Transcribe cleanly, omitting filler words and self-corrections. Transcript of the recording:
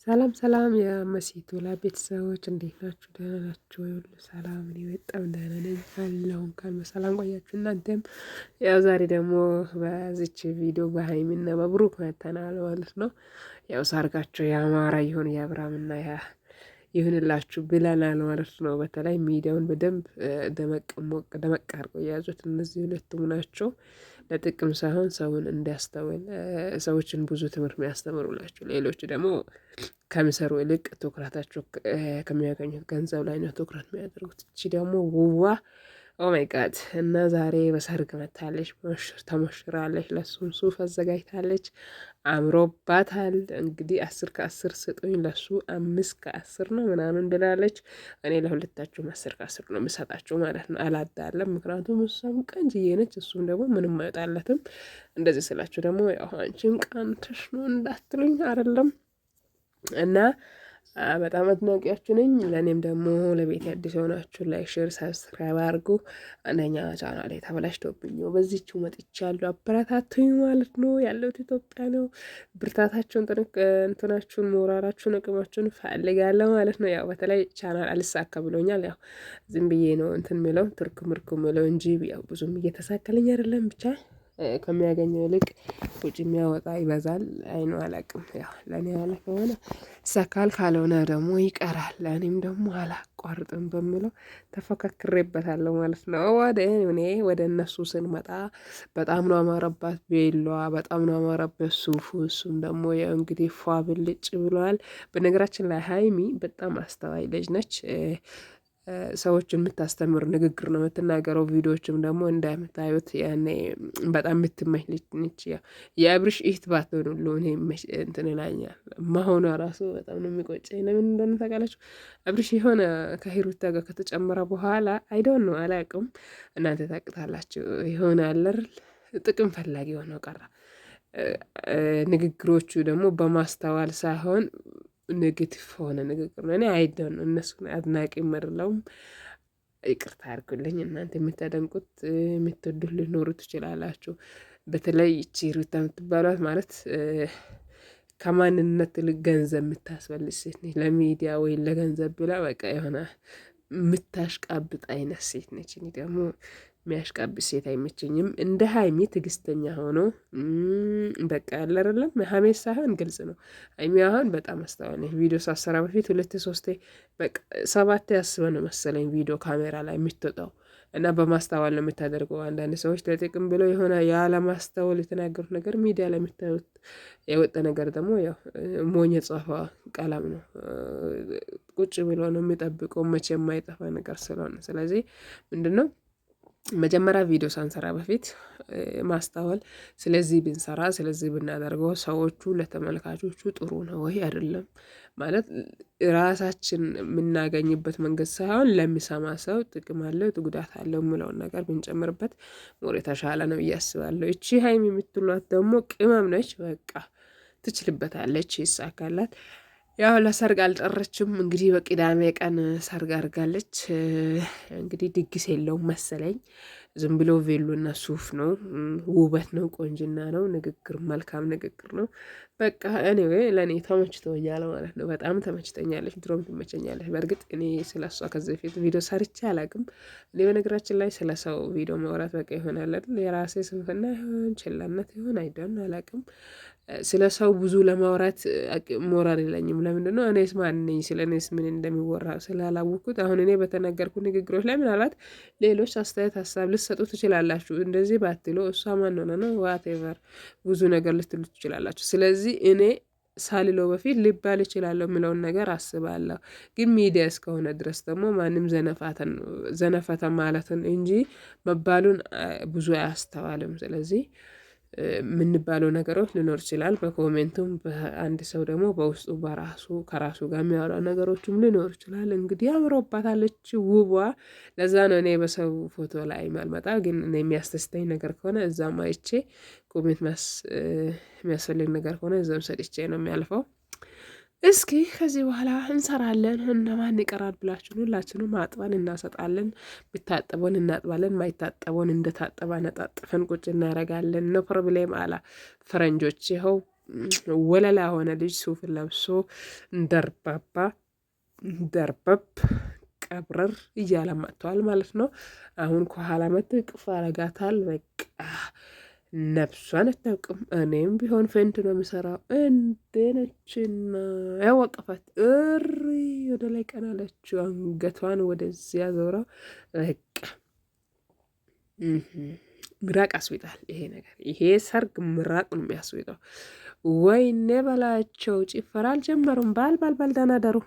ሰላም ሰላም የመሲቶላ ቤተሰቦች እንዴት ናችሁ? ደህና ናችሁ ወይ? ሁሉ ሰላም? እኔ በጣም ደህና ነኝ አለሁ። እንኳን በሰላም ቆያችሁ እናንተም። ያው ዛሬ ደግሞ በዚች ቪዲዮ በሀይሚና በብሩክ መተናል ማለት ነው። ያው ሰርጋቸው ያማረ ይሁን የአብርሃምና ይሁንላችሁ ብለናል ማለት ነው። በተለይ ሚዲያውን በደንብ ደመቅ ሞቅ ደመቅ አድርገው የያዙት እነዚህ ሁለቱም ናቸው። ለጥቅም ሳይሆን ሰውን እንዲያስተውል ሰዎችን ብዙ ትምህርት የሚያስተምሩ ናቸው። ሌሎች ደግሞ ከሚሰሩ ይልቅ ትኩረታቸው ከሚያገኙት ገንዘብ ላይ ነው ትኩረት የሚያደርጉት። እቺ ደግሞ ውዋ ኦማይ ጋድ እና ዛሬ በሰርግ መታለች፣ ተሞሽራለች፣ ለሱም ሱፍ አዘጋጅታለች፣ አምሮባታል። እንግዲህ 10 ከ10 ስጡኝ፣ ለሱ 5 ከ10 ነው ምናምን ብላለች። እኔ ለሁለታችሁም 10 ከ10 ነው የምሰጣችሁ ማለት ነው። አላዳለም። ምክንያቱም እሷም ቀንጅዬ ነች፣ እሱም ደግሞ ምንም አይወጣለትም። እንደዚህ ስላችሁ ደግሞ ያው አንቺም ቀንተሽ ነው እንዳትሉኝ አይደለም። እና በጣም አድናቂያችሁ ነኝ። ለእኔም ደግሞ ለቤት አዲስ የሆናችሁ ላይክ፣ ሼር፣ ሰብስክራይብ አድርጉ። አንደኛ ቻናሌ ተበላሽቶብኝ በዚህችው መጥቻለሁ፣ አበረታቱኝ ማለት ነው። ያለሁት ኢትዮጵያ ነው። ብርታታችሁን፣ እንትናችሁን፣ ሞራላችሁን፣ አቅማችሁን ፈልጋለሁ ማለት ነው። ያው በተለይ ቻናል አልሳካ ብሎኛል። ያው ዝም ብዬ ነው እንትን ምለው ትርክ ምርኩ ምለው እንጂ ያው ብዙም እየተሳካልኝ አይደለም ብቻ ከሚያገኘው ይልቅ ውጭ የሚያወጣ ይበዛል። አይኑ አላቅም። ያው ለእኔ ያለ ከሆነ ይሳካል፣ ካልሆነ ደግሞ ይቀራል። ለእኔም ደግሞ አላቋርጥም በሚለው ተፈካክሬበታለሁ ማለት ነው። ወደ እነሱ ስንመጣ በጣም ነው አማረባት ቤሏ፣ በጣም ነው አማረበት ሱፉ። እሱም ደግሞ ያው እንግዲህ ፏ ብልጭ ብሏል። በነገራችን ላይ ሀይሚ በጣም አስተዋይ ልጅ ነች። ሰዎችን የምታስተምር ንግግር ነው የምትናገረው። ቪዲዮዎችም ደግሞ እንደምታዩት ያኔ በጣም የምትመች ልጅ ነች። የአብርሽ እህት ባትሆን ሁሉ እኔ እንትን ይላኛል መሆኗ ራሱ በጣም ነው የሚቆጨኝ። ለምን እንደሆነ ታውቃላችሁ? አብርሽ የሆነ ከሂሩታ ጋር ከተጨመረ በኋላ አይዶን ነው አላውቅም፣ እናንተ ታውቁታላችሁ። የሆነ አለር ጥቅም ፈላጊ ሆነው ቀረ። ንግግሮቹ ደግሞ በማስተዋል ሳይሆን ኔጌቲቭ ሆነ ንግግር ነው። እኔ አይደን እነሱን አድናቂ መርለውም ይቅርታ አድርጉልኝ። እናንተ የምታደንቁት የምትወዱት ልኖሩ ትችላላችሁ። በተለይ እቺ ሩታ የምትባሏት ማለት ከማንነት ይልቅ ገንዘብ የምታስበልጥ ሴት ነች። ለሚዲያ ወይ ለገንዘብ ብላ በቃ የሆነ የምታሽቃብጥ አይነት ሴት ነች። እኔ ደግሞ የሚያሽቃብጥ ሴት አይመቸኝም። እንደ ሀይሚ ትዕግስተኛ ሆኖ በቃ ያለ አይደለም ሀሜት ሳይሆን ግልጽ ነው። ሀይሚ አሁን በጣም አስተዋለች። ቪዲዮ ሳሰራ በፊት 2 3 በቃ 7 ያስበ ነው መሰለኝ ቪዲዮ ካሜራ ላይ የምትወጣው እና በማስተዋል ነው የምታደርገው። አንዳንድ ሰዎች ለጥቅም ብለው የሆነ ያለማስተዋል የተናገሩት ነገር ሚዲያ ላይ የምታዩት የወጣ ነገር ደግሞ ያው ሞኝ የጻፈ ቀለም ነው። ቁጭ ብሎ ነው የሚጠብቀው መቼ የማይጠፋ ነገር ስለሆነ፣ ስለዚህ ምንድነው መጀመሪያ ቪዲዮ ሳንሰራ በፊት ማስተዋል፣ ስለዚህ ብንሰራ ስለዚህ ብናደርገው ሰዎቹ ለተመልካቾቹ ጥሩ ነው ወይ አይደለም ማለት ራሳችን የምናገኝበት መንገድ ሳይሆን ለሚሰማ ሰው ጥቅም አለው ጉዳት አለው የምለውን ነገር ብንጨምርበት ሞር የተሻለ ነው ብዬ አስባለሁ። እቺ ሀይሚ የምትሏት ደግሞ ቅመም ነች። በቃ ትችልበታለች፣ ይሳካላት። ያው ለሰርግ አልጠረችም እንግዲህ በቅዳሜ ቀን ሰርግ አድርጋለች። እንግዲህ ድግስ የለውም መሰለኝ፣ ዝም ብሎ ቬሎና ሱፍ ነው። ውበት ነው፣ ቆንጅና ነው፣ ንግግር መልካም ንግግር ነው። በቃ ኤኒዌይ ለእኔ ተመችቶኛል ማለት ነው። በጣም ተመችተኛለች፣ ድሮም ትመቸኛለች። በእርግጥ እኔ ስለ እሷ ከዚህ በፊት ቪዲዮ ሰርቼ አላውቅም። እኔ በነገራችን ላይ ስለ ሰው ቪዲዮ ማውራት በቃ ይሆናል አይደል? የራሴ ስንፍና ይሆን ችላነት ይሆን አይደን አላውቅም። ስለ ሰው ብዙ ለማውራት ሞራል የለኝም። ለምንድን ነው? እኔስ ማን ነኝ? ስለ እኔስ ምን እንደሚወራ ስላላወቅኩት አሁን እኔ በተናገርኩ ንግግሮች ላይ ምናልባት ሌሎች አስተያየት ሀሳብ ልትሰጡ ትችላላችሁ። እንደዚህ ባትሉ እሷ ማን ሆነ ነው ዋቴቨር ብዙ ነገር ልትሉ ትችላላችሁ። ስለዚህ እኔ ሳልለው በፊት ሊባል ይችላለሁ የምለውን ነገር አስባለሁ። ግን ሚዲያ እስከሆነ ድረስ ደግሞ ማንም ዘነፈተ ማለትን እንጂ መባሉን ብዙ አያስተዋልም። ስለዚህ የምንባለው ነገሮች ሊኖር ይችላል። በኮሜንቱም በአንድ ሰው ደግሞ በውስጡ በራሱ ከራሱ ጋር የሚያወራ ነገሮችም ሊኖር ይችላል። እንግዲህ አምሮባታለች ውቧ። ለዛ ነው እኔ በሰው ፎቶ ላይ ማልመጣ። ግን እኔ የሚያስደስተኝ ነገር ከሆነ እዛም አይቼ ኮሜንት የሚያስፈልግ ነገር ከሆነ እዛም ሰጥቼ ነው የሚያልፈው። እስኪ ከዚህ በኋላ እንሰራለን። እነማን ይቀራል ብላችሁ ሁላችንም አጥበን እናሰጣለን። ቢታጠበውን እናጥባለን፣ ማይታጠበውን እንደታጠበ ነጣጥፈን ቁጭ እናደርጋለን። ኖ ፕሮብሌም አላ ፈረንጆች። ይኸው ወለላ ሆነ ልጅ ሱፍ ለብሶ ደርባባ ደርበብ ቀብረር እያለ መጥተዋል ማለት ነው። አሁን ከኋላ መጥቶ ይቅፍ አረጋታል። በቃ ነፍሷን አታውቅም። እኔም ቢሆን ፌንት ነው የምሰራው። እንዴነችና ያወቀፋት እሪ ወደ ላይ ቀናለችው። አንገቷን ወደዚያ ዞረው በቃ ምራቅ አስዊጣል። ይሄ ነገር ይሄ ሰርግ ምራቅ ነው የሚያስዊጠው። ወይኔ በላቸው ጭፈራ አልጀመሩም። ባል ደህና ደሩ።